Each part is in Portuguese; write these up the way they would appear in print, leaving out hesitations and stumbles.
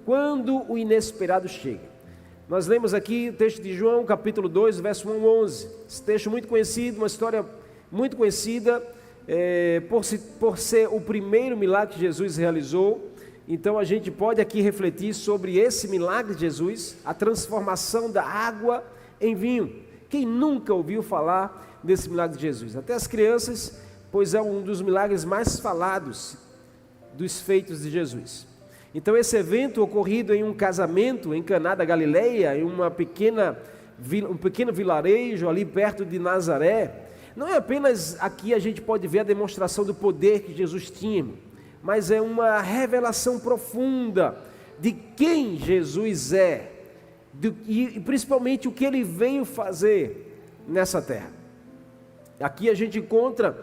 quando o inesperado chega. Nós lemos aqui o texto de João, capítulo 2, verso 1 ao 11. Esse texto muito conhecido, uma história muito conhecida, por ser o primeiro milagre que Jesus realizou. Então a gente pode aqui refletir sobre esse milagre de Jesus, a transformação da água em vinho. Quem nunca ouviu falar desse milagre de Jesus? Até as crianças, pois é um dos milagres mais falados dos feitos de Jesus. Então esse evento ocorrido em um casamento em Caná da Galileia, em um pequeno vilarejo ali perto de Nazaré, não é apenas aqui a gente pode ver a demonstração do poder que Jesus tinha, mas é uma revelação profunda de quem Jesus é, e principalmente o que ele veio fazer nessa terra. Aqui a gente encontra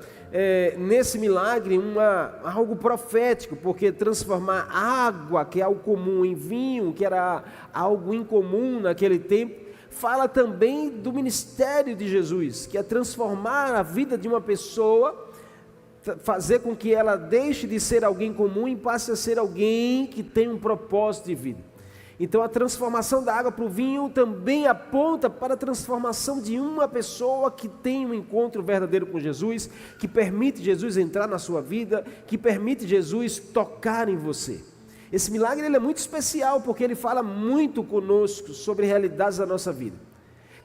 nesse milagre algo profético, porque transformar água, que é algo comum, em vinho, que era algo incomum naquele tempo, fala também do ministério de Jesus, que é transformar a vida de uma pessoa, fazer com que ela deixe de ser alguém comum e passe a ser alguém que tem um propósito de vida. Então a transformação da água para o vinho também aponta para a transformação de uma pessoa que tem um encontro verdadeiro com Jesus, que permite Jesus entrar na sua vida, que permite Jesus tocar em você. Esse milagre ele é muito especial porque ele fala muito conosco sobre realidades da nossa vida.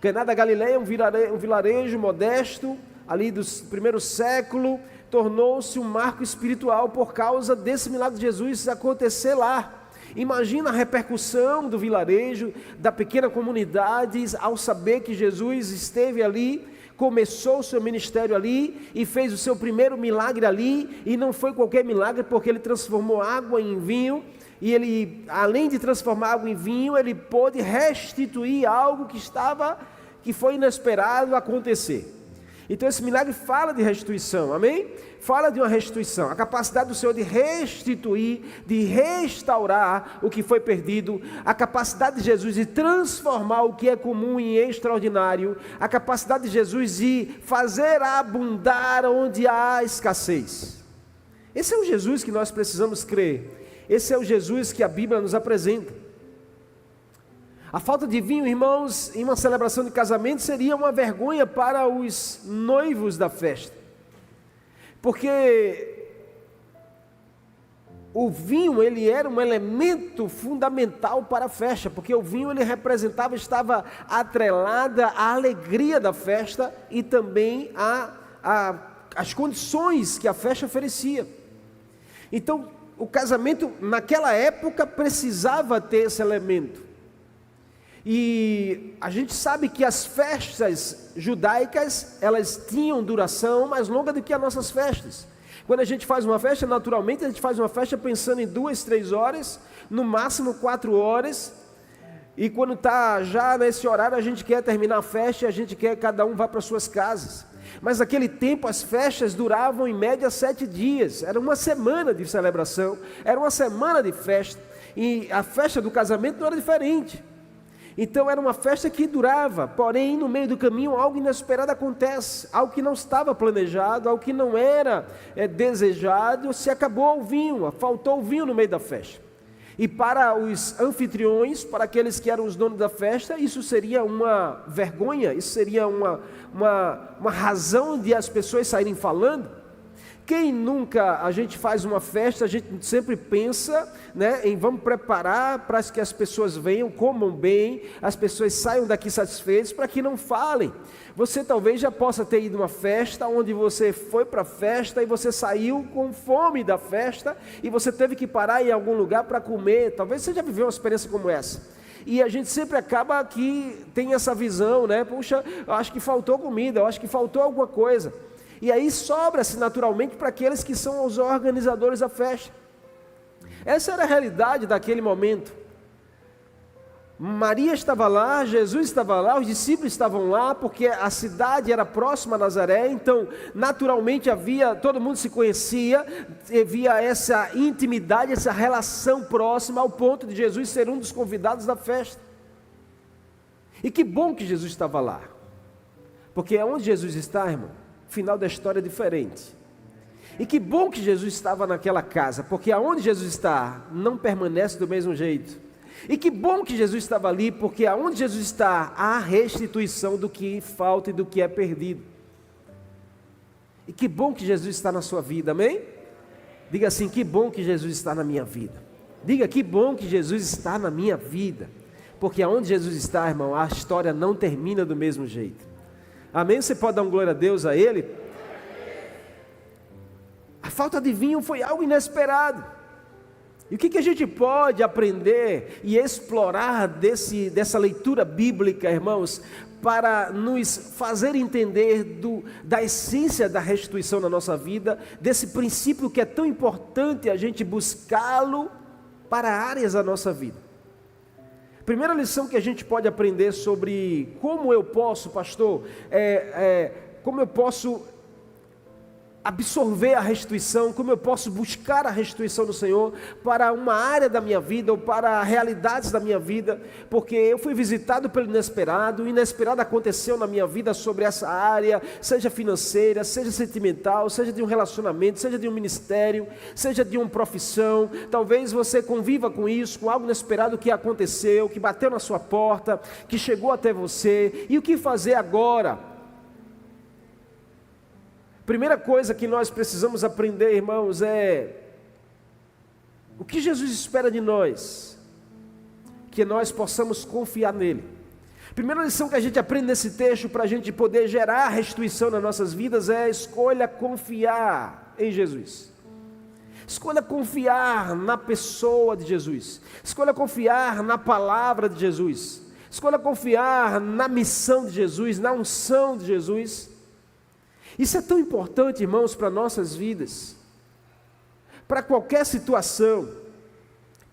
Caná da Galileia, um vilarejo modesto, ali do primeiro século, tornou-se um marco espiritual por causa desse milagre de Jesus acontecer lá. Imagina a repercussão do vilarejo, da pequena comunidade, ao saber que Jesus esteve ali, começou o seu ministério ali e fez o seu primeiro milagre ali, e não foi qualquer milagre, porque ele transformou água em vinho, e ele, além de transformar água em vinho, ele pôde restituir algo que foi inesperado acontecer. Então esse milagre fala de restituição, amém? Fala de uma restituição, a capacidade do Senhor de restituir, de restaurar o que foi perdido, a capacidade de Jesus de transformar o que é comum em extraordinário, a capacidade de Jesus de fazer abundar onde há escassez. Esse é o Jesus que nós precisamos crer, esse é o Jesus que a Bíblia nos apresenta. A falta de vinho, irmãos, em uma celebração de casamento seria uma vergonha para os noivos da festa, porque o vinho ele era um elemento fundamental para a festa, porque o vinho ele estava atrelada à alegria da festa e também às condições que a festa oferecia. Então o casamento naquela época precisava ter esse elemento. E a gente sabe que as festas judaicas, elas tinham duração mais longa do que as nossas festas. Quando a gente faz uma festa, naturalmente a gente faz uma festa pensando em 2, 3 horas, no máximo 4 horas. E quando está já nesse horário, a gente quer terminar a festa e a gente quer que cada um vá para suas casas. Mas naquele tempo as festas duravam em média 7 dias, era uma semana de celebração, era uma semana de festa. E a festa do casamento não era diferente. Então era uma festa que durava, porém no meio do caminho algo inesperado acontece, algo que não estava planejado, algo que não era desejado, se acabou o vinho, faltou o vinho no meio da festa. E para os anfitriões, para aqueles que eram os donos da festa, isso seria uma vergonha, isso seria uma razão de as pessoas saírem falando. Quem nunca, a gente faz uma festa, a gente sempre pensa, em vamos preparar para que as pessoas venham, comam bem, as pessoas saiam daqui satisfeitas, para que não falem. Você talvez já possa ter ido a uma festa, onde você foi para a festa e você saiu com fome da festa, e você teve que parar em algum lugar para comer. Talvez você já viveu uma experiência como essa. E a gente sempre acaba que tem essa visão, puxa, eu acho que faltou comida, eu acho que faltou alguma coisa. E aí sobra-se naturalmente para aqueles que são os organizadores da festa. Essa era a realidade daquele momento. Maria estava lá, Jesus estava lá, os discípulos estavam lá, porque a cidade era próxima a Nazaré, então naturalmente todo mundo se conhecia, havia essa intimidade, essa relação próxima, ao ponto de Jesus ser um dos convidados da festa. E que bom que Jesus estava lá, porque onde Jesus está, irmão, o final da história é diferente. E que bom que Jesus estava naquela casa, porque aonde Jesus está, não permanece do mesmo jeito. E que bom que Jesus estava ali, porque aonde Jesus está, há restituição do que falta e do que é perdido. E que bom que Jesus está na sua vida, amém? Diga assim, que bom que Jesus está na minha vida. Diga, que bom que Jesus está na minha vida. Porque aonde Jesus está, irmão, a história não termina do mesmo jeito. Amém? Você pode dar um glória a Deus a Ele? A falta de vinho foi algo inesperado. E o que a gente pode aprender e explorar dessa leitura bíblica, irmãos, para nos fazer entender da essência da restituição na nossa vida, desse princípio que é tão importante a gente buscá-lo para áreas da nossa vida. Primeira lição que a gente pode aprender sobre como eu posso, pastor, como eu posso absorver a restituição, como eu posso buscar a restituição do Senhor para uma área da minha vida ou para realidades da minha vida, porque eu fui visitado pelo inesperado, o inesperado aconteceu na minha vida sobre essa área, seja financeira, seja sentimental, seja de um relacionamento, seja de um ministério, seja de uma profissão. Talvez você conviva com isso, com algo inesperado que aconteceu, que bateu na sua porta, que chegou até você, e o que fazer agora? Primeira coisa que nós precisamos aprender, irmãos, é o que Jesus espera de nós, que nós possamos confiar nele. Primeira lição que a gente aprende nesse texto, para a gente poder gerar restituição nas nossas vidas, é escolha confiar em Jesus. Escolha confiar na pessoa de Jesus. Escolha confiar na palavra de Jesus. Escolha confiar na missão de Jesus, na unção de Jesus. Isso é tão importante, irmãos, para nossas vidas, para qualquer situação,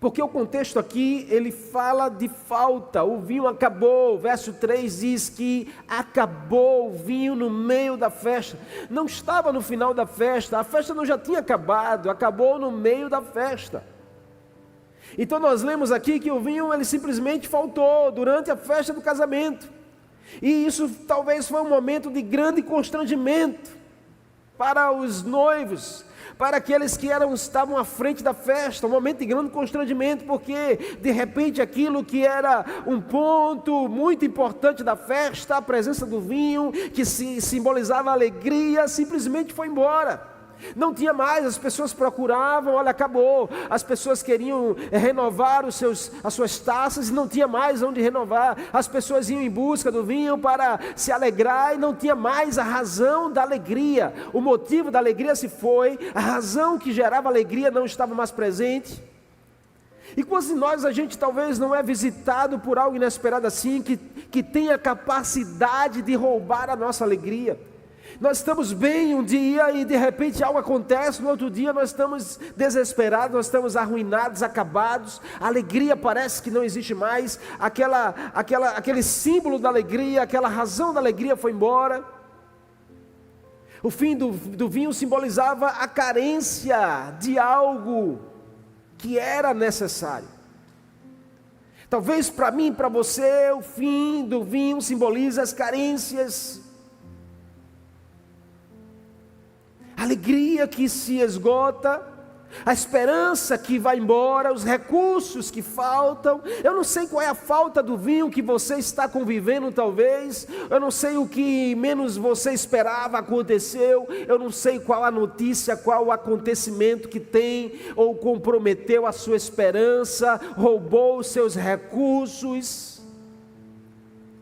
porque o contexto aqui, ele fala de falta, o vinho acabou, o verso 3 diz que acabou o vinho no meio da festa, não estava no final da festa, a festa não já tinha acabado, acabou no meio da festa. Então nós lemos aqui que o vinho, ele simplesmente faltou durante a festa do casamento. E isso talvez foi um momento de grande constrangimento para os noivos, para aqueles que estavam à frente da festa, um momento de grande constrangimento, porque de repente aquilo que era um ponto muito importante da festa, a presença do vinho, que simbolizava alegria, simplesmente foi embora. Não tinha mais, as pessoas procuravam, olha, acabou. As pessoas queriam renovar as suas taças e não tinha mais onde renovar. As pessoas iam em busca do vinho para se alegrar e não tinha mais a razão da alegria. O motivo da alegria se foi, a razão que gerava alegria não estava mais presente. E quantos de nós a gente talvez não é visitado por algo inesperado assim, que tem a capacidade de roubar a nossa alegria? Nós estamos bem um dia e de repente algo acontece, no outro dia nós estamos desesperados, nós estamos arruinados, acabados, a alegria parece que não existe mais, aquele símbolo da alegria, aquela razão da alegria foi embora. O fim do vinho simbolizava a carência de algo que era necessário. Talvez para mim e para você, o fim do vinho simboliza as carências, a alegria que se esgota, a esperança que vai embora, os recursos que faltam. Eu não sei qual é a falta do vinho que você está convivendo talvez, eu não sei o que menos você esperava aconteceu, eu não sei qual a notícia, qual o acontecimento que tem, ou comprometeu a sua esperança, roubou os seus recursos.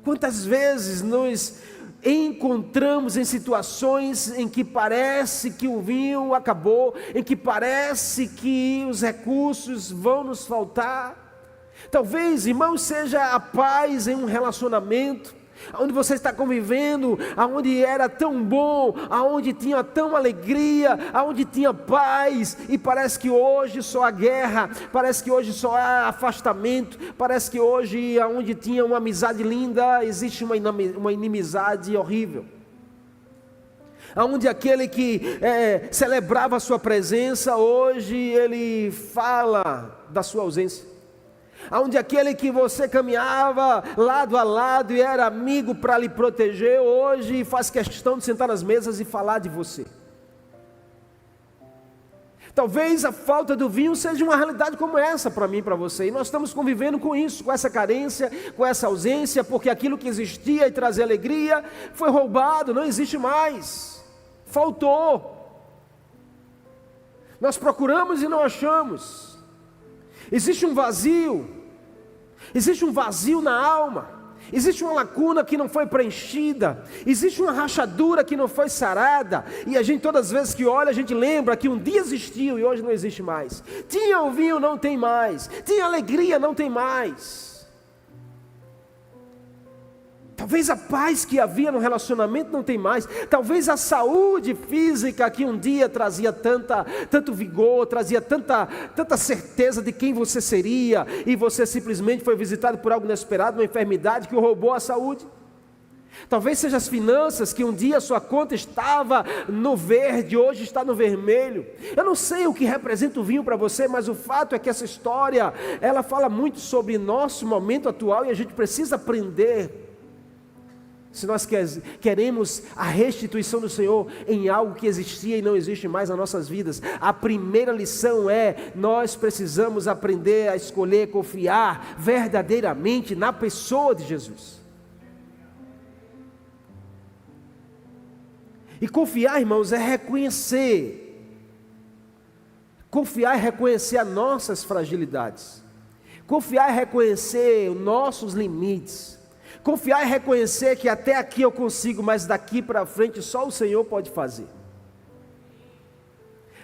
Quantas vezes nos encontramos em situações em que parece que o vinho acabou, em que parece que os recursos vão nos faltar. Talvez, irmão, seja a paz em um relacionamento, onde você está convivendo, aonde era tão bom, aonde tinha tão alegria, aonde tinha paz, e parece que hoje só há guerra, parece que hoje só há afastamento, parece que hoje aonde tinha uma amizade linda, existe uma inimizade horrível. Aonde aquele que celebrava a sua presença, hoje ele fala da sua ausência. Onde aquele que você caminhava lado a lado e era amigo para lhe proteger, hoje faz questão de sentar nas mesas e falar de você. Talvez a falta do vinho seja uma realidade como essa para mim e para você. E nós estamos convivendo com isso, com essa carência, com essa ausência, porque aquilo que existia e trazia alegria foi roubado, não existe mais. Faltou. Nós procuramos e não achamos. Existe um vazio na alma. Existe uma lacuna que não foi preenchida, existe uma rachadura que não foi sarada, e a gente todas as vezes que olha, a gente lembra que um dia existiu e hoje não existe mais. Tinha o vinho, não tem mais. Tinha alegria, não tem mais. Talvez a paz que havia no relacionamento não tem mais. Talvez a saúde física que um dia trazia tanto vigor, trazia tanta certeza de quem você seria, e você simplesmente foi visitado por algo inesperado, uma enfermidade que roubou a saúde. Talvez seja as finanças, que um dia a sua conta estava no verde, hoje está no vermelho. Eu não sei o que representa o vinho para você, mas o fato é que essa história, ela fala muito sobre nosso momento atual, e a gente precisa aprender. Se nós queremos a restituição do Senhor em algo que existia e não existe mais nas nossas vidas, a primeira lição é: nós precisamos aprender a escolher confiar verdadeiramente na pessoa de Jesus. E confiar, irmãos, é reconhecer. Confiar é reconhecer as nossas fragilidades. Confiar é reconhecer os nossos limites. Confiar é reconhecer que até aqui eu consigo, mas daqui para frente só o Senhor pode fazer.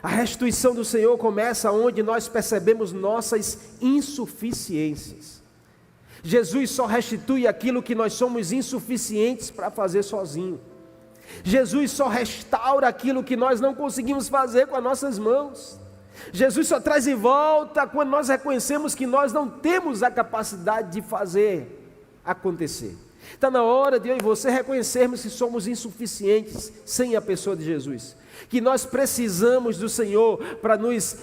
A restituição do Senhor começa onde nós percebemos nossas insuficiências. Jesus só restitui aquilo que nós somos insuficientes para fazer sozinho. Jesus só restaura aquilo que nós não conseguimos fazer com as nossas mãos. Jesus só traz de volta quando nós reconhecemos que nós não temos a capacidade de fazer acontecer. Está na hora de eu e você reconhecermos que somos insuficientes sem a pessoa de Jesus, que nós precisamos do Senhor para nos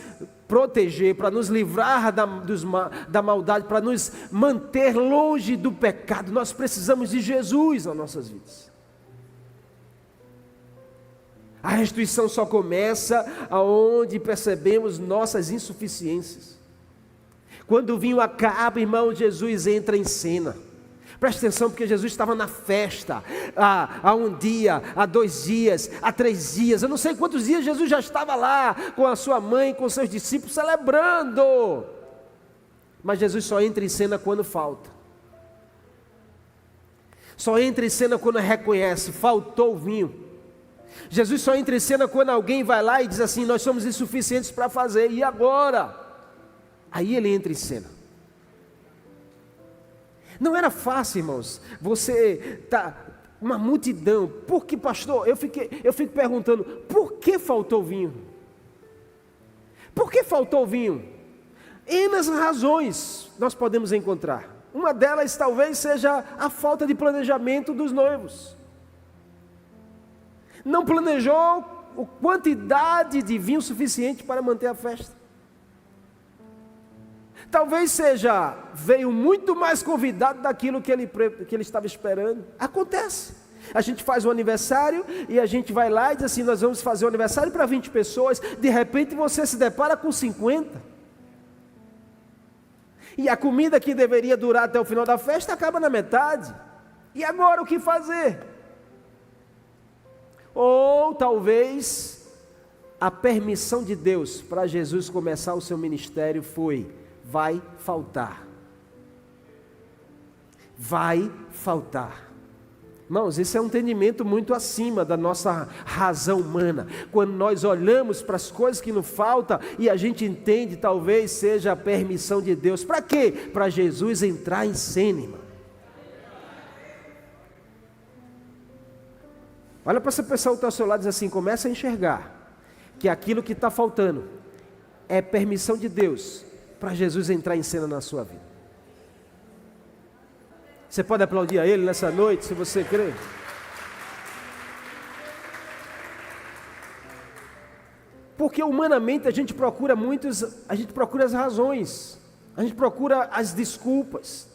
proteger, para nos livrar da maldade, para nos manter longe do pecado. Nós precisamos de Jesus nas nossas vidas. A restituição só começa aonde percebemos nossas insuficiências. Quando o vinho acaba, irmão, Jesus entra em cena. Preste atenção, porque Jesus estava na festa, há um dia, há 2 dias, há 3 dias, eu não sei quantos dias Jesus já estava lá, com a sua mãe, com seus discípulos, celebrando. Mas Jesus só entra em cena quando falta. Só entra em cena quando reconhece, faltou o vinho. Jesus só entra em cena quando alguém vai lá e diz assim: nós somos insuficientes para fazer, e agora? Aí ele entra em cena. Não era fácil, irmãos, você uma multidão. Por que, pastor? Eu fico perguntando, por que faltou vinho? Por que faltou vinho? Enas razões nós podemos encontrar. Uma delas talvez seja a falta de planejamento dos noivos. Não planejou a quantidade de vinho suficiente para manter a festa. Talvez veio muito mais convidado daquilo que ele estava esperando. Acontece. A gente faz um aniversário e a gente vai lá e diz assim: nós vamos fazer um aniversário para 20 pessoas. De repente você se depara com 50. E a comida que deveria durar até o final da festa acaba na metade. E agora o que fazer? Ou talvez a permissão de Deus para Jesus começar o seu ministério foi: vai faltar. Vai faltar. Irmãos, esse é um entendimento muito acima da nossa razão humana. Quando nós olhamos para as coisas que nos faltam e a gente entende, talvez seja a permissão de Deus. Para quê? Para Jesus entrar em cena, irmão. Olha para essa pessoa que está ao seu lado e diz assim: começa a enxergar que aquilo que está faltando é permissão de Deus para Jesus entrar em cena na sua vida. Você pode aplaudir a Ele nessa noite, se você crê? Porque humanamente a gente procura as razões, a gente procura as desculpas,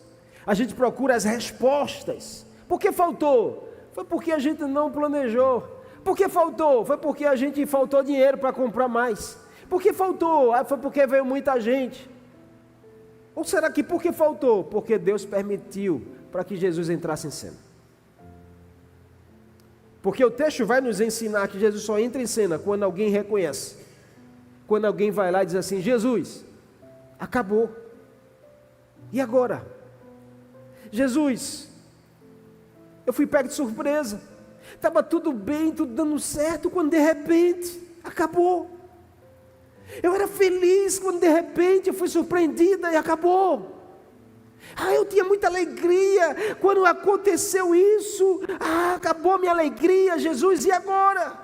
a gente procura as respostas. Por que faltou? Foi porque a gente não planejou. Por que faltou? Foi porque a gente faltou dinheiro para comprar mais. Por que faltou? Ah, foi porque veio muita gente. Ou será que por que faltou? Porque Deus permitiu para que Jesus entrasse em cena. Porque o texto vai nos ensinar que Jesus só entra em cena quando alguém reconhece. Quando alguém vai lá e diz assim: Jesus, acabou. E agora? Jesus, eu fui pego de surpresa. Estava tudo bem, tudo dando certo, quando de repente, acabou. Eu era feliz quando de repente eu fui surpreendida e acabou. Eu tinha muita alegria quando aconteceu isso. Acabou a minha alegria, Jesus, e agora?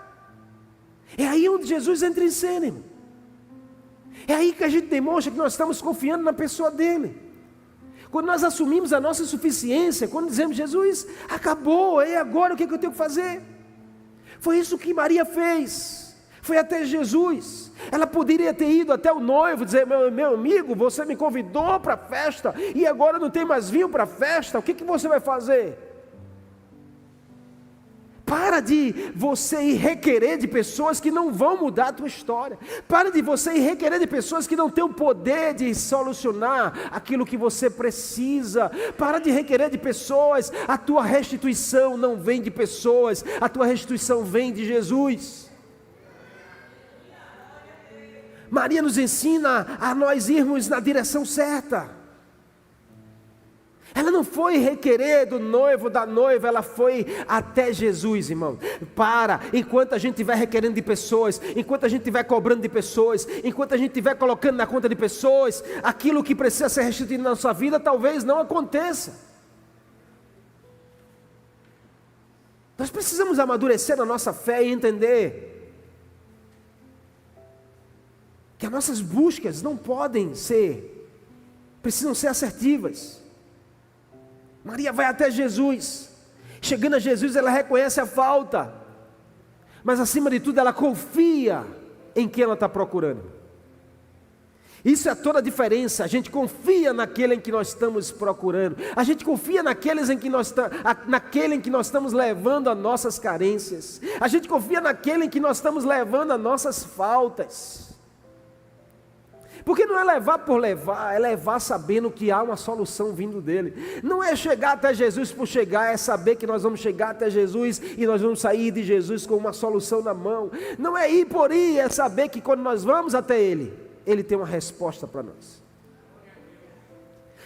É aí onde Jesus entra em cena, irmão. É aí que a gente demonstra que nós estamos confiando na pessoa dele. Quando nós assumimos a nossa suficiência, quando dizemos: Jesus, acabou, e agora o que eu tenho que fazer? Foi isso que Maria fez. Foi até Jesus. Ela poderia ter ido até o noivo, dizer: meu amigo, você me convidou para a festa, e agora não tem mais vinho para a festa, o que você vai fazer? Para de você ir requerer de pessoas que não vão mudar a tua história. Para de você ir requerer de pessoas que não têm o poder de solucionar aquilo que você precisa. Para de requerer de pessoas. A tua restituição não vem de pessoas, a tua restituição vem de Jesus. Maria nos ensina a nós irmos na direção certa. Ela não foi requerer do noivo, da noiva, ela foi até Jesus, irmão. Enquanto a gente estiver requerendo de pessoas, enquanto a gente estiver cobrando de pessoas, enquanto a gente estiver colocando na conta de pessoas, aquilo que precisa ser restituído na nossa vida, talvez não aconteça. Nós precisamos amadurecer na nossa fé e entender que as nossas buscas não precisam ser assertivas. Maria vai até Jesus. Chegando a Jesus, ela reconhece a falta, mas acima de tudo ela confia em quem ela está procurando. Isso é toda a diferença. A gente confia naquele em que nós estamos procurando. A gente confia naquele em que nós estamos levando as nossas carências. A gente confia naquele em que nós estamos levando as nossas faltas. Porque não é levar por levar, é levar sabendo que há uma solução vindo dele. Não é chegar até Jesus por chegar, é saber que nós vamos chegar até Jesus e nós vamos sair de Jesus com uma solução na mão. Não é ir por ir, é saber que quando nós vamos até ele, ele tem uma resposta para nós.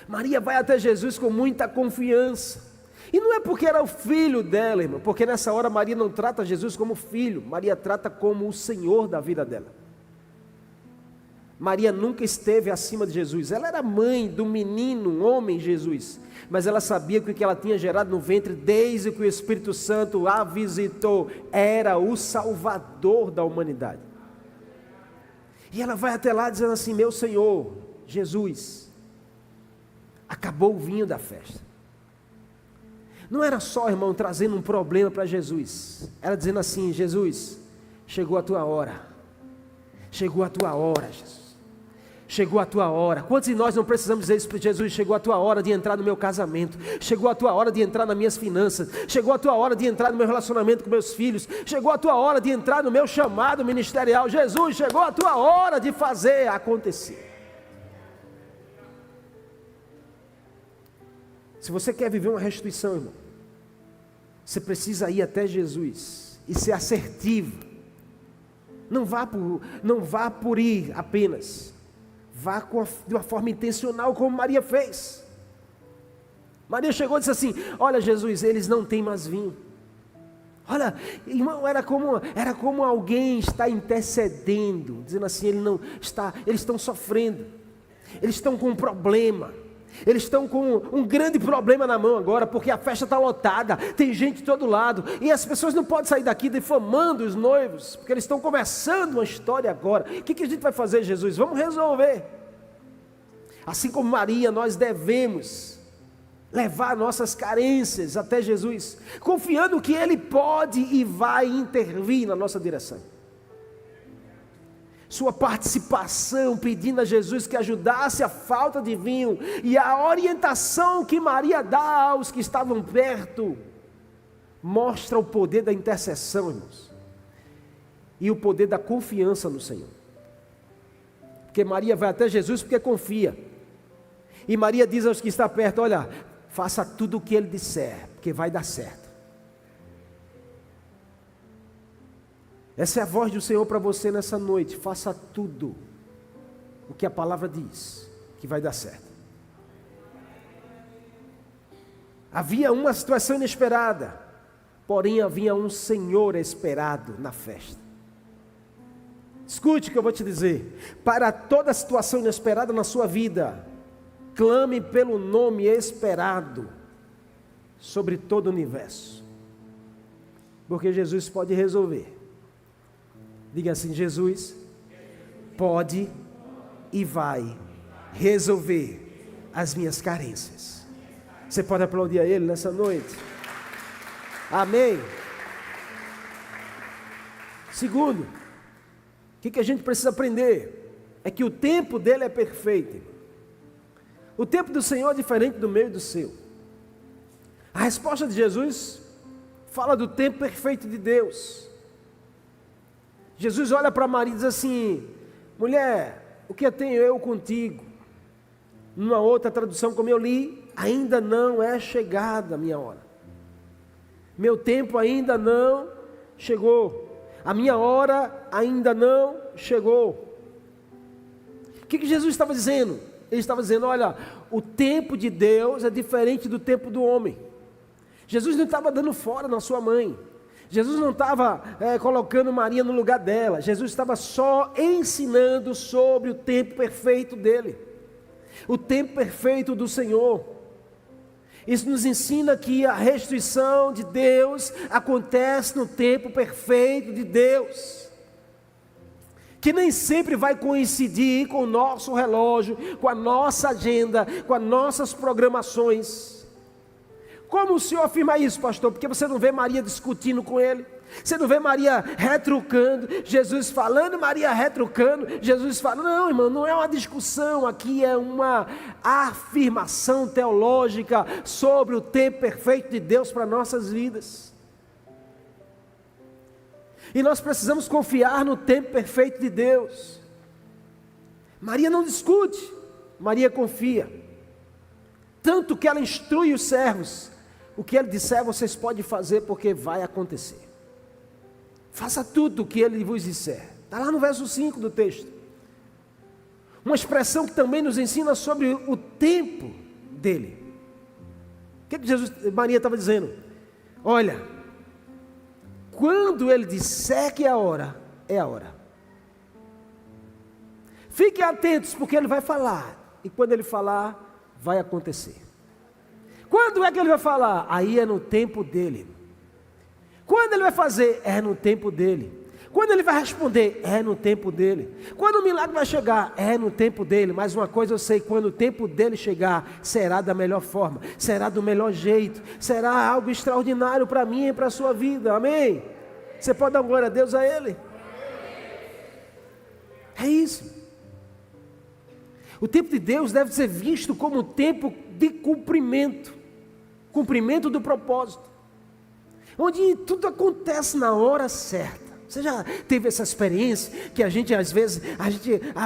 Maria vai até Jesus com muita confiança. E não é porque era o filho dela, irmão, porque nessa hora Maria não trata Jesus como filho, Maria trata como o Senhor da vida dela. Maria nunca esteve acima de Jesus. Ela era mãe do menino, um homem Jesus, mas ela sabia que o que ela tinha gerado no ventre, desde que o Espírito Santo a visitou, era o Salvador da humanidade. E ela vai até lá dizendo assim: meu Senhor, Jesus, acabou o vinho da festa. Não era só, irmão, trazendo um problema para Jesus. Ela dizendo assim: Jesus, chegou a tua hora. Chegou a tua hora, Jesus. Chegou a tua hora. Quantos de nós não precisamos dizer isso para Jesus? Chegou a tua hora de entrar no meu casamento. Chegou a tua hora de entrar nas minhas finanças. Chegou a tua hora de entrar no meu relacionamento com meus filhos. Chegou a tua hora de entrar no meu chamado ministerial. Jesus, chegou a tua hora de fazer acontecer. Se você quer viver uma restituição, irmão, você precisa ir até Jesus e ser assertivo. Não vá por ir apenas. Vá de uma forma intencional, como Maria fez. Maria chegou e disse assim: olha, Jesus, eles não têm mais vinho. Olha, irmão, era como alguém está intercedendo, dizendo assim: eles estão sofrendo, eles estão com um problema. Eles estão com um grande problema na mão agora, porque a festa está lotada, tem gente de todo lado, e as pessoas não podem sair daqui difamando os noivos, porque eles estão começando uma história agora. O que a gente vai fazer, Jesus? Vamos resolver. Assim como Maria, nós devemos levar nossas carências até Jesus, confiando que Ele pode e vai intervir na nossa direção. Sua participação, pedindo a Jesus que ajudasse a falta de vinho, e a orientação que Maria dá aos que estavam perto, mostra o poder da intercessão, irmãos, e o poder da confiança no Senhor. Porque Maria vai até Jesus porque confia. E Maria diz aos que estão perto: olha, faça tudo o que ele disser, porque vai dar certo. Essa é a voz do Senhor para você nessa noite. Faça tudo o que a palavra diz, que vai dar certo. Havia uma situação inesperada, porém havia um Senhor esperado na festa. Escute o que eu vou te dizer. Para toda situação inesperada na sua vida, clame pelo nome esperado sobre todo o universo, porque Jesus pode resolver. Diga assim: Jesus pode e vai resolver as minhas carências. Você pode aplaudir a Ele nessa noite? Amém. Segundo, o que a gente precisa aprender? É que o tempo dele é perfeito. O tempo do Senhor é diferente do meu e do seu. A resposta de Jesus fala do tempo perfeito de Deus. Jesus olha para Maria e diz assim: mulher, o que tenho eu contigo? Numa outra tradução, como eu li, ainda não é chegada a minha hora. Meu tempo ainda não chegou. A minha hora ainda não chegou. O que Jesus estava dizendo? Ele estava dizendo: olha, o tempo de Deus é diferente do tempo do homem. Jesus não estava dando fora na sua mãe. Jesus não estava colocando Maria no lugar dela. Jesus estava só ensinando sobre o tempo perfeito dele. O tempo perfeito do Senhor. Isso nos ensina que a restituição de Deus acontece no tempo perfeito de Deus, que nem sempre vai coincidir com o nosso relógio, com a nossa agenda, com as nossas programações. Como o senhor afirma isso, pastor? Porque você não vê Maria discutindo com ele, você não vê Maria retrucando, Jesus falando, Maria retrucando, Jesus falando. Não, irmão, não é uma discussão, aqui é uma afirmação teológica sobre o tempo perfeito de Deus para nossas vidas. E nós precisamos confiar no tempo perfeito de Deus. Maria não discute, Maria confia. Tanto que ela instrui os servos: o que ele disser vocês podem fazer, porque vai acontecer. Faça tudo o que ele vos disser. Está lá no verso 5 do texto. Uma expressão que também nos ensina sobre o tempo dele. O que Maria estava dizendo? Olha, quando ele disser que é a hora, é a hora. Fiquem atentos, porque ele vai falar. E quando ele falar, vai acontecer. Quando é que ele vai falar? Aí é no tempo dele. Quando ele vai fazer? É no tempo dele. Quando ele vai responder? É no tempo dele. Quando o milagre vai chegar? É no tempo dele. Mas uma coisa eu sei: quando o tempo dele chegar, será da melhor forma, será do melhor jeito, será algo extraordinário para mim e para a sua vida. Amém? Você pode dar glória a Deus a Ele? É isso. O tempo de Deus deve ser visto como um tempo de cumprimento do propósito, onde tudo acontece na hora certa. Você já teve essa experiência que a gente às vezes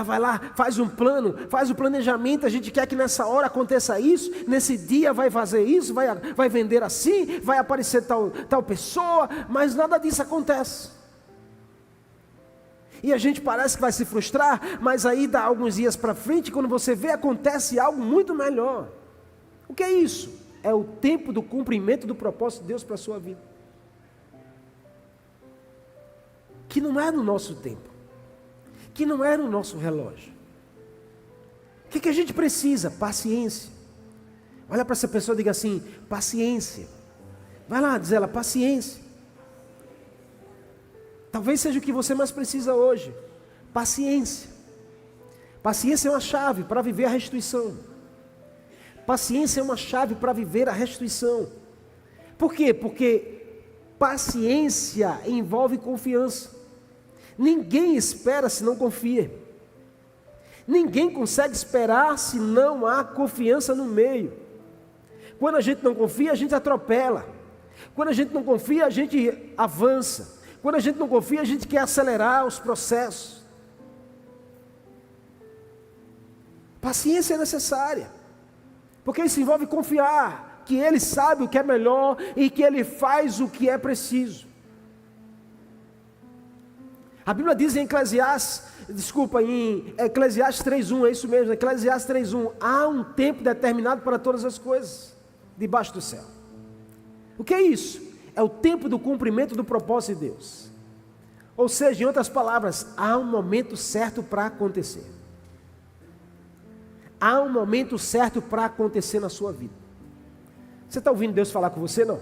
vai lá, faz um plano, faz o planejamento, a gente quer que nessa hora aconteça isso, nesse dia vai fazer isso, vai vender assim, vai aparecer tal pessoa, mas nada disso acontece. E a gente parece que vai se frustrar, mas aí dá alguns dias para frente, quando você vê, acontece algo muito melhor. O que é isso? É o tempo do cumprimento do propósito de Deus para a sua vida, que não é no nosso tempo, que não é no nosso relógio. O que a gente precisa? Paciência. Olha para essa pessoa e diga assim: paciência. Vai lá, diz ela: paciência. Talvez seja o que você mais precisa hoje. Paciência. Paciência é uma chave para viver a restituição. Paciência é uma chave para viver a restituição. Por quê? Porque paciência envolve confiança. Ninguém espera se não confia. Ninguém consegue esperar se não há confiança no meio. Quando a gente não confia, a gente atropela. Quando a gente não confia, a gente avança. Quando a gente não confia, a gente quer acelerar os processos. Paciência é necessária, porque isso envolve confiar que Ele sabe o que é melhor e que Ele faz o que é preciso. A Bíblia diz em Eclesiastes 3:1, é isso mesmo, Eclesiastes 3:1, há um tempo determinado para todas as coisas debaixo do céu. O que é isso? É o tempo do cumprimento do propósito de Deus. Ou seja, em outras palavras, há um momento certo para acontecer. Há um momento certo para acontecer na sua vida. Você está ouvindo Deus falar com você, não?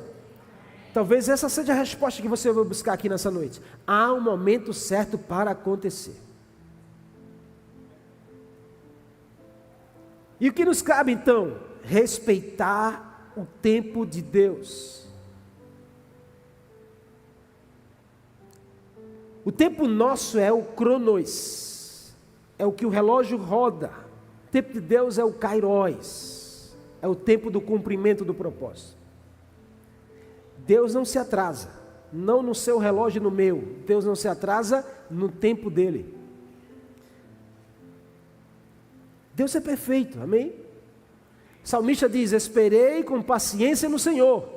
Talvez essa seja a resposta que você vai buscar aqui nessa noite. Há um momento certo para acontecer. E o que nos cabe então? Respeitar o tempo de Deus. O tempo nosso é o cronos, é o que o relógio roda. O tempo de Deus é o kairos, é o tempo do cumprimento do propósito. Deus não se atrasa, não no seu relógio e no meu. Deus não se atrasa no tempo dele. Deus é perfeito, amém? O salmista diz: esperei com paciência no Senhor,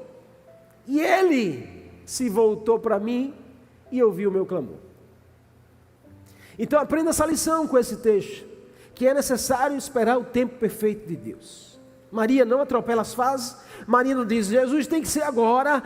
e Ele se voltou para mim e ouviu o meu clamor. Então aprenda essa lição com esse texto, que é necessário esperar o tempo perfeito de Deus. Maria não atropela as fases. Maria não diz: Jesus tem que ser agora,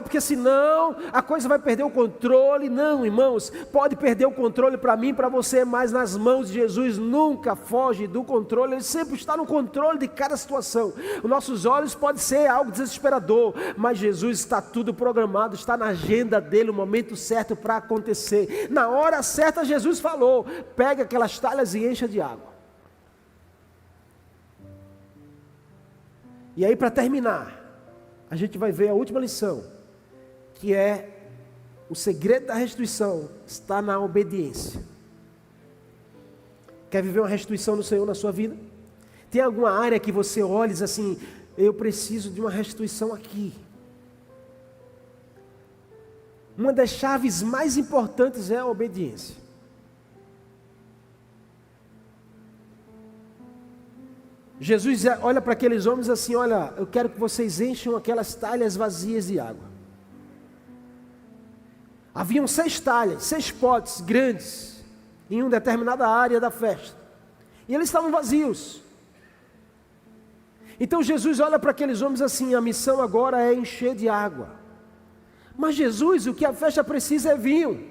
porque senão a coisa vai perder o controle. Não, irmãos, pode perder o controle para mim, para você, mas nas mãos de Jesus nunca foge do controle. Ele sempre está no controle de cada situação. Os nossos olhos pode ser algo desesperador, mas Jesus está tudo programado, está na agenda dele o momento certo para acontecer. Na hora certa Jesus falou: pega aquelas talhas e encha de água. E aí, para terminar, a gente vai ver a última lição, que é o segredo da restituição está na obediência. Quer viver uma restituição do Senhor na sua vida? Tem alguma área que você olha e diz assim: eu preciso de uma restituição aqui. Uma das chaves mais importantes é a obediência. Jesus olha para aqueles homens assim: olha, eu quero que vocês encham aquelas talhas vazias de água. Haviam 6 talhas, 6 potes grandes, em uma determinada área da festa, e eles estavam vazios. Então Jesus olha para aqueles homens assim: a missão agora é encher de água. Mas Jesus, o que a festa precisa é vinho.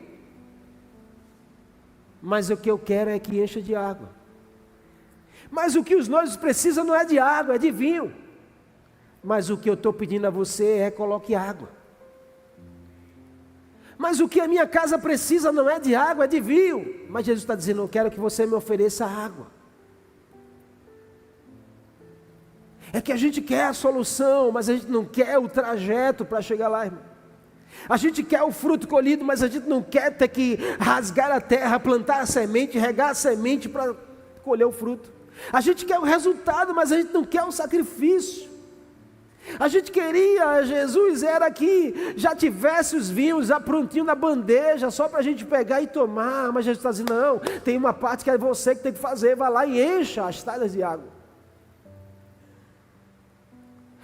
Mas o que eu quero é que encha de água. Mas o que os noivos precisam não é de água, é de vinho. Mas o que eu estou pedindo a você é: coloque água. Mas o que a minha casa precisa não é de água, é de vinho. Mas Jesus está dizendo: eu quero que você me ofereça água. É que a gente quer a solução, mas a gente não quer o trajeto para chegar lá, irmão. A gente quer o fruto colhido, mas a gente não quer ter que rasgar a terra, plantar a semente, regar a semente para colher o fruto. A gente quer o resultado, mas a gente não quer o sacrifício. A gente queria, Jesus era que já tivesse os vinhos já prontinho na bandeja, só para a gente pegar e tomar. Mas Jesus está dizendo: não, tem uma parte que é você que tem que fazer. Vai lá e encha as talhas de água.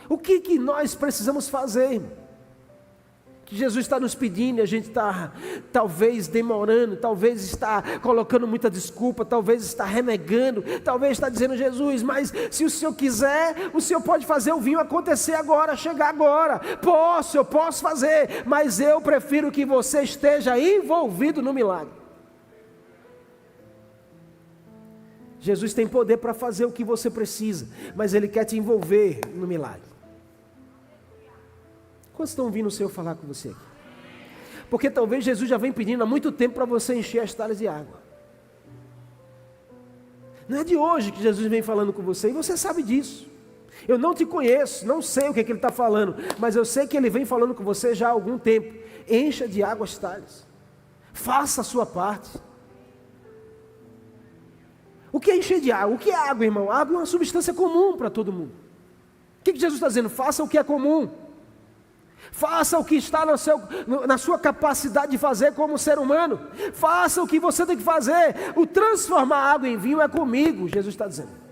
O que nós precisamos fazer, irmão? Que Jesus está nos pedindo, e a gente está talvez demorando, talvez está colocando muita desculpa, talvez está renegando, talvez está dizendo: Jesus, mas se o Senhor quiser, o Senhor pode fazer o vinho acontecer agora, chegar agora. Eu posso fazer, mas eu prefiro que você esteja envolvido no milagre. Jesus tem poder para fazer o que você precisa, mas Ele quer te envolver no milagre. Quantos estão ouvindo o Senhor falar com você aqui? Porque talvez Jesus já vem pedindo há muito tempo para você encher as talhas de água. Não é de hoje que Jesus vem falando com você, e você sabe disso. Eu não te conheço, não sei o que Ele está falando, mas eu sei que Ele vem falando com você já há algum tempo. Encha de água as talhas. Faça a sua parte. O que é encher de água? O que é água, irmão? Água é uma substância comum para todo mundo. O que Jesus está dizendo? Faça o que é comum. Faça o que está na sua capacidade de fazer como ser humano. Faça o que você tem que fazer. O transformar água em vinho é comigo, Jesus está dizendo.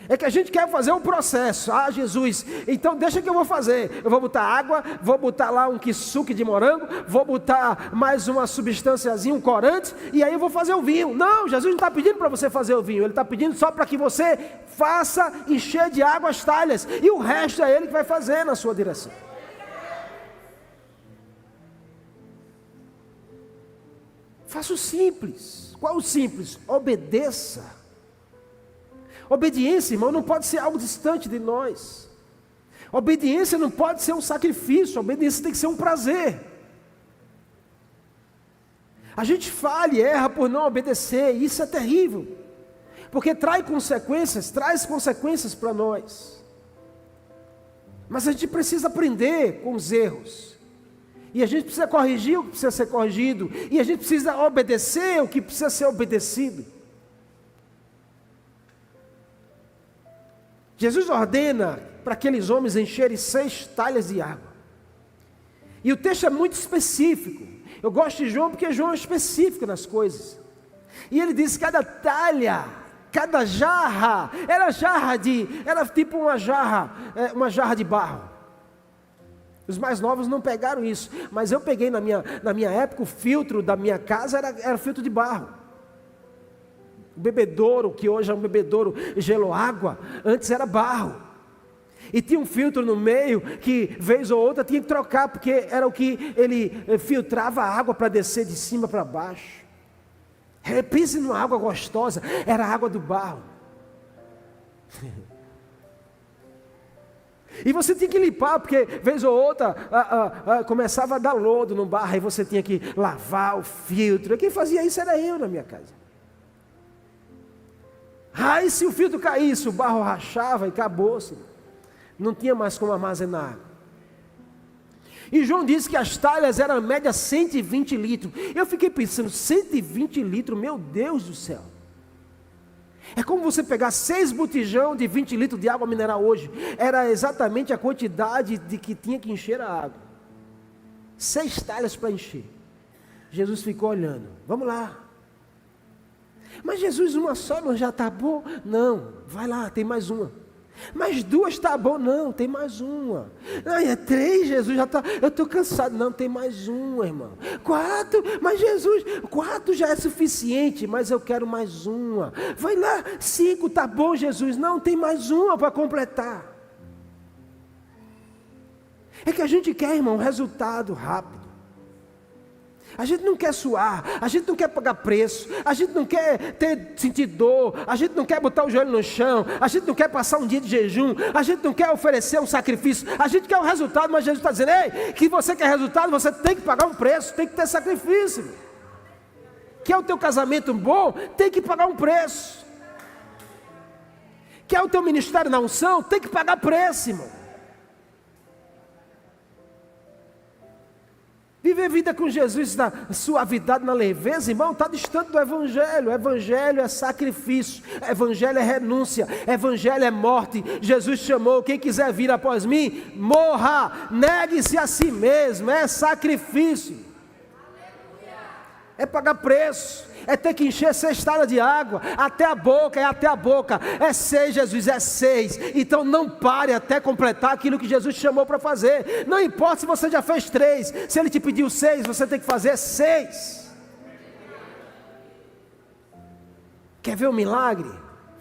É que a gente quer fazer um processo. Ah, Jesus, então deixa que eu vou fazer. Eu vou botar água, vou botar lá um kisuke de morango, vou botar mais uma substânciazinha, um corante, e aí eu vou fazer o vinho. Não, Jesus não está pedindo para você fazer o vinho. Ele está pedindo só para que você faça encher de água as talhas. E o resto é Ele que vai fazer na sua direção. Faça o simples. Qual o simples? Obedeça. Obediência, irmão, não pode ser algo distante de nós. Obediência não pode ser um sacrifício. Obediência tem que ser um prazer. A gente falha e erra por não obedecer. E isso é terrível, porque traz consequências para nós. Mas a gente precisa aprender com os erros. E a gente precisa corrigir o que precisa ser corrigido. E a gente precisa obedecer o que precisa ser obedecido. Jesus ordena para aqueles homens encherem 6 talhas de água. E o texto é muito específico. Eu gosto de João porque João é específico nas coisas. E ele diz: cada talha, cada jarra, era tipo uma jarra de barro. Os mais novos não pegaram isso, mas eu peguei na minha época. O filtro da minha casa era filtro de barro. O bebedouro, que hoje é um bebedouro gelo-água, antes era barro. E tinha um filtro no meio que, vez ou outra, tinha que trocar, porque era o que ele filtrava a água para descer de cima para baixo. Pense numa água gostosa, era a água do barro. E você tinha que limpar, porque vez ou outra começava a dar lodo no barro, aí você tinha que lavar o filtro. E quem fazia isso era eu na minha casa. Aí se o filtro caísse, o barro rachava e acabou-se. Não tinha mais como armazenar. E João disse que as talhas eram em média 120 litros. Eu fiquei pensando, 120 litros, meu Deus do céu. É como você pegar 6 botijão de 20 litros de água mineral hoje. Era exatamente a quantidade de que tinha que encher a água. 6 talhas para encher. Jesus ficou olhando. Vamos lá. Mas Jesus, uma só não já está bom? Não, vai lá, tem mais uma. Mas 2 está bom? Não, tem mais uma. Ai, é 3, Jesus, já está, eu estou cansado. Não, tem mais uma, irmão. 4, mas Jesus, 4 já é suficiente, mas eu quero mais uma. Vai lá, 5, está bom, Jesus? Não, tem mais uma para completar. É que a gente quer, irmão, resultado rápido. A gente não quer suar, a gente não quer pagar preço, a gente não quer sentir dor, a gente não quer botar o joelho no chão, a gente não quer passar um dia de jejum, a gente não quer oferecer um sacrifício, a gente quer o resultado, mas Jesus está dizendo: ei, que você quer resultado, você tem que pagar um preço, tem que ter sacrifício. Quer o teu casamento bom, tem que pagar um preço. Quer o teu ministério na unção, tem que pagar preço, irmão. Viver vida com Jesus na suavidade, na leveza, irmão, está distante do Evangelho. O Evangelho é sacrifício, Evangelho é renúncia, Evangelho é morte. Jesus chamou: quem quiser vir após mim, morra, negue-se a si mesmo. É sacrifício, é pagar preço, é ter que encher 6 talhas de água, até a boca, é 6, Jesus, é 6, então não pare até completar aquilo que Jesus te chamou para fazer. Não importa se você já fez 3, se Ele te pediu 6, você tem que fazer 6. Quer ver o milagre?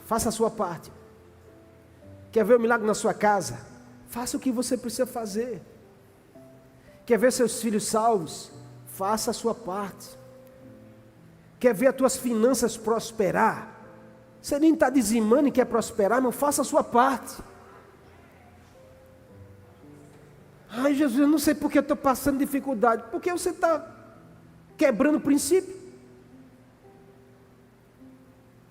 Faça a sua parte. Quer ver o milagre na sua casa? Faça o que você precisa fazer. Quer ver seus filhos salvos? Faça a sua parte. Quer ver as tuas finanças prosperar? Você nem está dizimando e quer prosperar, não faça a sua parte. Ai, Jesus, eu não sei porque eu estou passando dificuldade. Porque você está quebrando o princípio.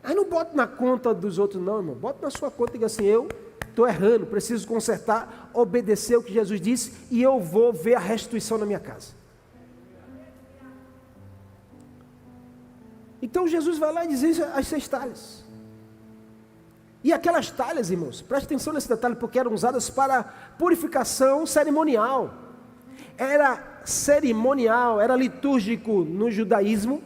Aí não bota na conta dos outros não, irmão. Bota na sua conta e diga assim: eu estou errando, preciso consertar, obedecer o que Jesus disse, e eu vou ver a restituição na minha casa. Então Jesus vai lá e diz as 6 talhas. E aquelas talhas, irmãos, preste atenção nesse detalhe, porque eram usadas para purificação cerimonial. Era cerimonial, era litúrgico no judaísmo,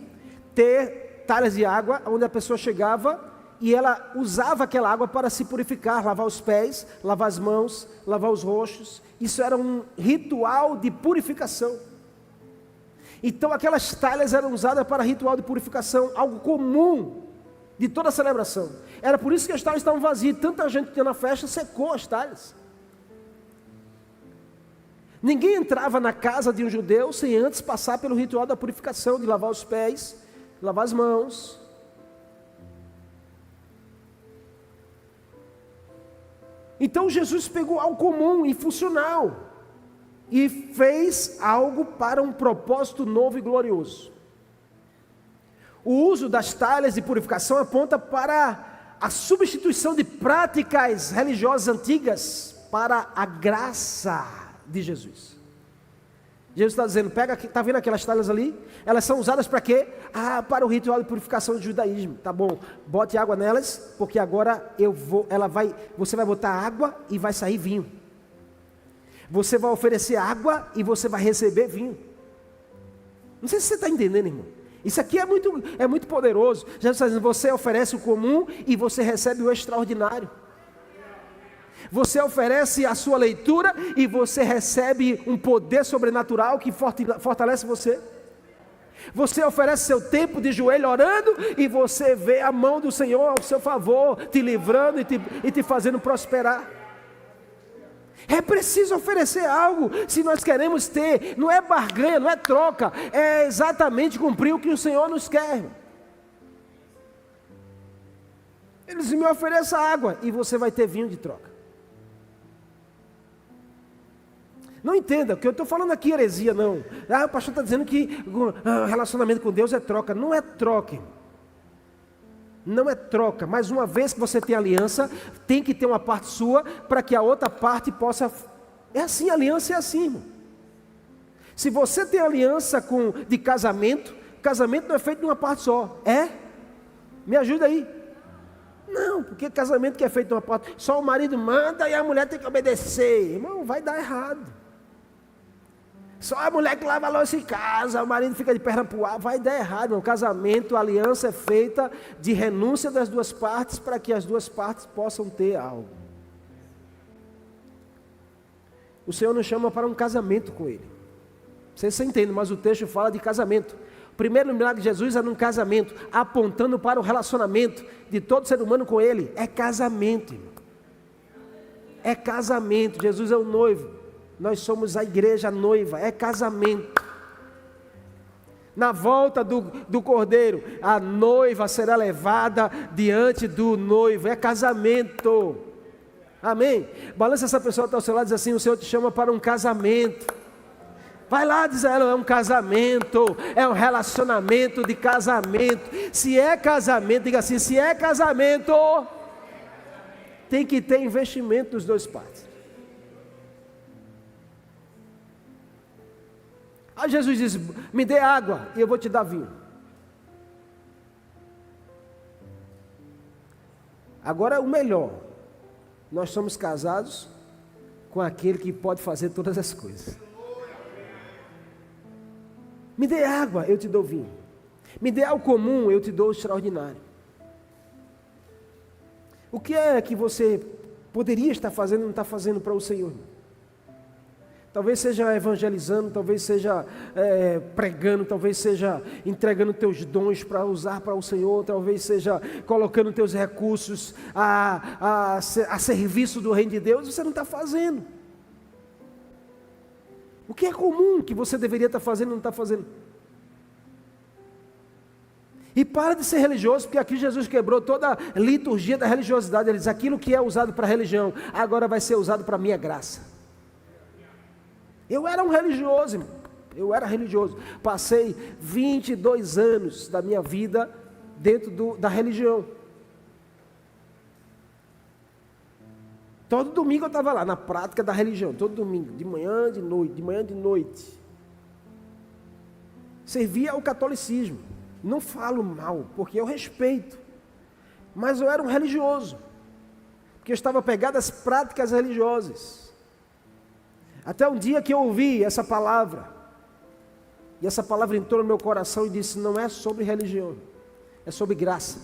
ter talhas de água, onde a pessoa chegava e ela usava aquela água para se purificar, lavar os pés, lavar as mãos, lavar os rostos. Isso era um ritual de purificação. Então aquelas talhas eram usadas para ritual de purificação, algo comum de toda a celebração. Era por isso que as talhas estavam vazias. Tanta gente que tinha na festa secou as talhas. Ninguém entrava na casa de um judeu sem antes passar pelo ritual da purificação, de lavar os pés, lavar as mãos. Então Jesus pegou algo comum e funcional e fez algo para um propósito novo e glorioso. O uso das talhas de purificação aponta para a substituição de práticas religiosas antigas para a graça de Jesus. Jesus está dizendo, pega aqui, está vendo aquelas talhas ali? Elas são usadas para quê? Para o ritual de purificação do judaísmo. Tá bom, bote água nelas, porque agora você vai botar água e vai sair vinho. Você vai oferecer água e você vai receber vinho. Não sei se você está entendendo, irmão. Isso aqui é muito poderoso. Jesus está dizendo, você oferece o comum e você recebe o extraordinário. Você oferece a sua leitura e você recebe um poder sobrenatural que fortalece você. Você oferece seu tempo de joelho orando e você vê a mão do Senhor ao seu favor, te livrando e te fazendo prosperar. É preciso oferecer algo se nós queremos ter. Não é barganha, não é troca, é exatamente cumprir o que o Senhor nos quer. Ele diz, me ofereça água e você vai ter vinho de troca. Não entenda, que eu estou falando aqui heresia, não. O pastor está dizendo que relacionamento com Deus é troca. Não é troca. Não é troca. Mas uma vez que você tem aliança, tem que ter uma parte sua para que a outra parte possa... É assim, aliança é assim, irmão. Se você tem aliança de casamento, casamento não é feito de uma parte só. É? Me ajuda aí. Não, porque casamento que é feito de uma parte, só o marido manda e a mulher tem que obedecer. Irmão, vai dar errado. Só a mulher que lava a louça em casa, o marido fica de perna pro ar, vai dar errado. Não. Casamento, a aliança é feita de renúncia das duas partes para que as duas partes possam ter algo. O Senhor nos chama para um casamento com Ele. Vocês entendem, mas o texto fala de casamento. O primeiro milagre de Jesus era um casamento, apontando para o relacionamento de todo ser humano com Ele. É casamento, irmão. É casamento. Jesus é o noivo. Nós somos a igreja noiva, é casamento. Na volta do cordeiro, a noiva será levada diante do noivo, é casamento. Amém? Balança essa pessoa que está ao seu lado e diz assim, o Senhor te chama para um casamento. Vai lá, diz a ela, é um casamento, é um relacionamento de casamento. Se é casamento, diga assim, se é casamento, tem que ter investimento dos dois partes. Aí Jesus diz, me dê água e eu vou te dar vinho. Agora o melhor, nós somos casados com aquele que pode fazer todas as coisas. Me dê água, eu te dou vinho. Me dê algo comum, eu te dou o extraordinário. O que é que você poderia estar fazendo e não está fazendo para o Senhor? Talvez seja evangelizando, talvez seja pregando, talvez seja entregando teus dons para usar para o Senhor, talvez seja colocando teus recursos a serviço do reino de Deus, você não está fazendo. O que é comum que você deveria estar fazendo e não está fazendo? E para de ser religioso, porque aqui Jesus quebrou toda a liturgia da religiosidade. Ele diz, aquilo que é usado para religião, agora vai ser usado para a minha graça. Eu era um religioso, irmão. Eu era religioso. Passei 22 anos da minha vida dentro da religião. Todo domingo eu estava lá, na prática da religião. Todo domingo, de manhã, de noite, de manhã, de noite. Servia ao catolicismo. Não falo mal, porque eu respeito. Mas eu era um religioso. porque eu estava apegado às práticas religiosas. Até um dia que eu ouvi essa palavra, e essa palavra entrou no meu coração e disse: não é sobre religião, é sobre graça.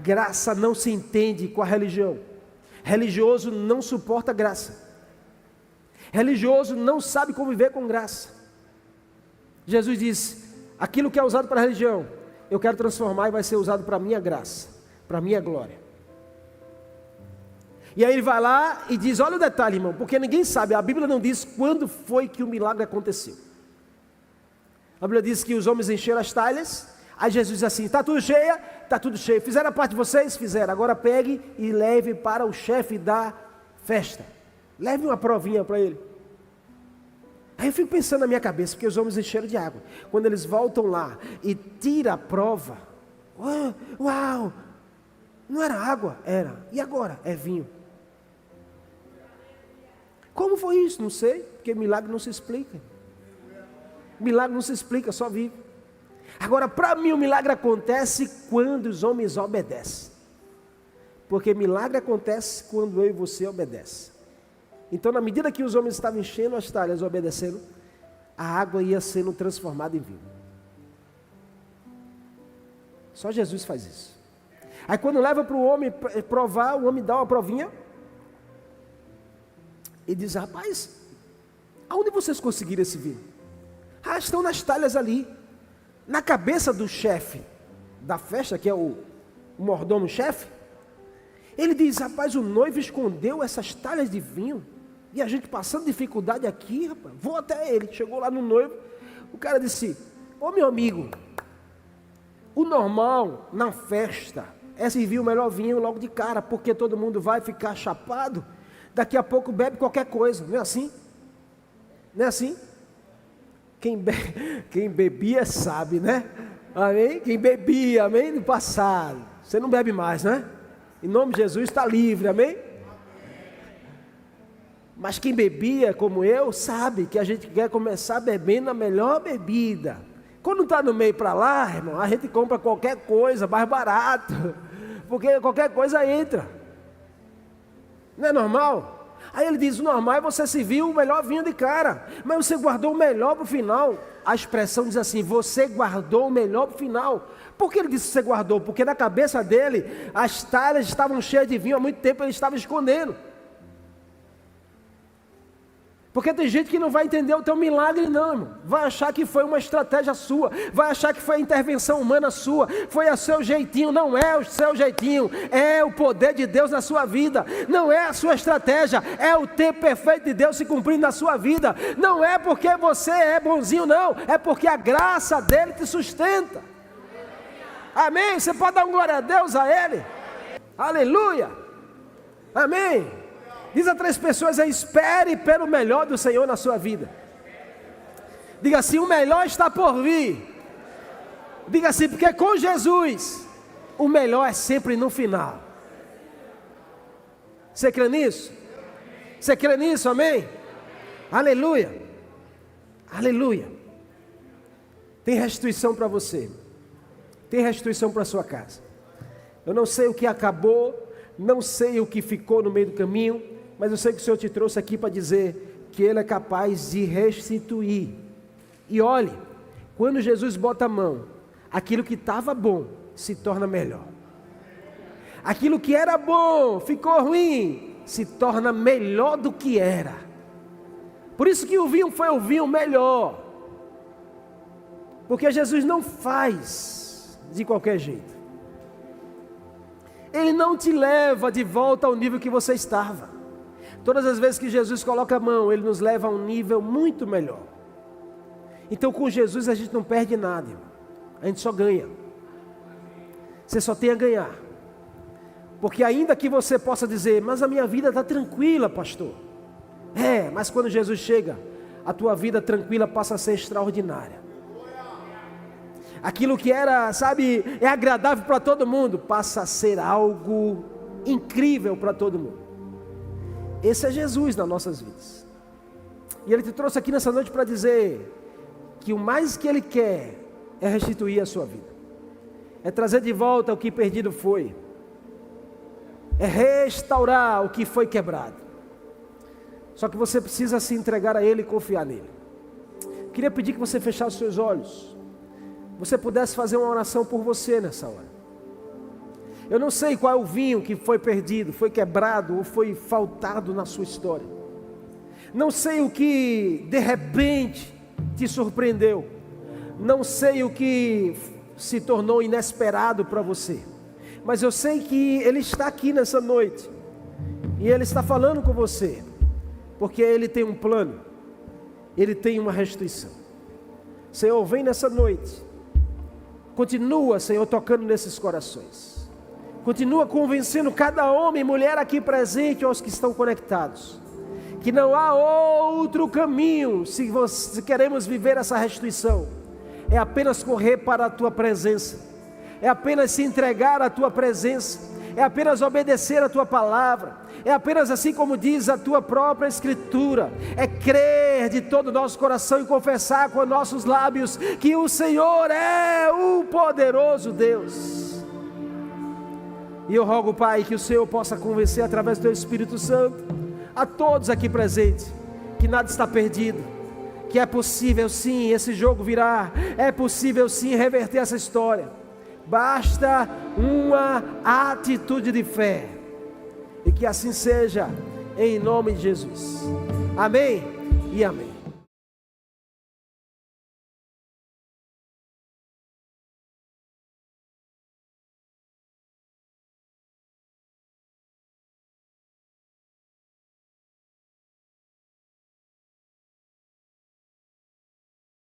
Graça não se entende com a religião. Religioso não suporta graça. Religioso não sabe conviver com graça. Jesus disse: aquilo que é usado para a religião, eu quero transformar e vai ser usado para a minha graça, para a minha glória. E aí ele vai lá e diz: olha o detalhe, irmão, porque ninguém sabe, a Bíblia não diz quando foi que o milagre aconteceu. A Bíblia diz que os homens encheram as talhas. Aí Jesus diz assim: está tudo cheia? Está tudo cheio. Fizeram a parte de vocês? Fizeram. Agora pegue e leve para o chefe da festa. Leve uma provinha para ele. Aí eu fico pensando na minha cabeça, porque os homens encheram de água. Quando eles voltam lá e tiram a prova, uau, não era água? Era. E agora? É vinho. Como foi isso? Não sei, porque milagre não se explica. Milagre não se explica, só vive. Agora, para mim, o milagre acontece quando os homens obedecem. Porque milagre acontece quando eu e você obedecem. Então, na medida que os homens estavam enchendo as talhas, obedecendo, a água ia sendo transformada em vinho. Só Jesus faz isso. Aí quando leva para o homem provar, o homem dá uma provinha e diz: rapaz, aonde vocês conseguiram esse vinho? Ah, estão nas talhas ali. Na cabeça do chefe da festa, que é o mordomo-chefe, ele diz: rapaz, o noivo escondeu essas talhas de vinho, e a gente passando dificuldade aqui, rapaz, vou até ele. Chegou lá no noivo, o cara disse: ô meu amigo, o normal na festa é servir o melhor vinho logo de cara, porque todo mundo vai ficar chapado, daqui a pouco bebe qualquer coisa, não é assim? Não é assim? Quem bebia sabe, né? Amém? Quem bebia, amém? No passado, você não bebe mais, né? Em nome de Jesus está livre, amém? Mas quem bebia como eu sabe que a gente quer começar bebendo a melhor bebida. Quando está no meio para lá, irmão, a gente compra qualquer coisa mais barato, porque qualquer coisa entra. Não é normal? Aí ele diz: o normal é você servir o melhor vinho de cara, mas você guardou o melhor para o final. A expressão diz assim: você guardou o melhor para o final. Por que ele disse que você guardou? Porque na cabeça dele as talhas estavam cheias de vinho, há muito tempo ele estava escondendo. Porque tem gente que não vai entender o teu milagre não, irmão. Vai achar que foi uma estratégia sua, vai achar que foi a intervenção humana sua, foi o seu jeitinho. Não é o seu jeitinho, é o poder de Deus na sua vida. Não é a sua estratégia, é o tempo perfeito de Deus se cumprindo na sua vida. Não é porque você é bonzinho não, é porque a graça dele te sustenta. Amém? Você pode dar um glória a Deus a ele? Aleluia! Amém? Diz a 3 pessoas aí: espere pelo melhor do Senhor na sua vida. Diga assim: o melhor está por vir. Diga assim: porque com Jesus o melhor é sempre no final. Você crê nisso? Você crê nisso? Amém? Aleluia. Aleluia. Tem restituição para você. Tem restituição para sua casa. Eu não sei o que acabou, não sei o que ficou no meio do caminho, mas eu sei que o Senhor te trouxe aqui para dizer que Ele é capaz de restituir. E olhe, quando Jesus bota a mão, aquilo que estava bom se torna melhor. Aquilo que era bom ficou ruim, se torna melhor do que era. Por isso que o vinho foi o vinho melhor. Porque Jesus não faz de qualquer jeito. Ele não te leva de volta ao nível que você estava. Todas as vezes que Jesus coloca a mão, Ele nos leva a um nível muito melhor. Então com Jesus a gente não perde nada, irmão. A gente só ganha. Você só tem a ganhar. Porque ainda que você possa dizer: mas a minha vida está tranquila, pastor. Mas quando Jesus chega, a tua vida tranquila passa a ser extraordinária. Aquilo que era, sabe, é agradável para todo mundo, passa a ser algo incrível para todo mundo. Esse é Jesus nas nossas vidas. E Ele te trouxe aqui nessa noite para dizer que o mais que Ele quer é restituir a sua vida. É trazer de volta o que perdido foi. é restaurar o que foi quebrado. Só que você precisa se entregar a Ele e confiar nele. Queria pedir que você fechasse seus olhos, você pudesse fazer uma oração por você nessa hora. Eu não sei qual é o vinho que foi perdido, foi quebrado ou foi faltado na sua história. Não sei o que de repente te surpreendeu. Não sei o que se tornou inesperado para você. Mas eu sei que Ele está aqui nessa noite. E Ele está falando com você. Porque Ele tem um plano. Ele tem uma restituição. Senhor, vem nessa noite. Continua, Senhor, tocando nesses corações. Continua convencendo cada homem e mulher aqui presente, aos que estão conectados, que não há outro caminho, se queremos viver essa restituição, é apenas correr para a Tua presença, é apenas se entregar à Tua presença, é apenas obedecer a Tua palavra, é apenas assim como diz a Tua própria Escritura, é crer de todo o nosso coração e confessar com nossos lábios que o Senhor é o poderoso Deus. E eu rogo, Pai, que o Senhor possa convencer através do Teu Espírito Santo a todos aqui presentes que nada está perdido, que é possível sim esse jogo virar, é possível sim reverter essa história. Basta uma atitude de fé, e que assim seja, em nome de Jesus. Amém e amém.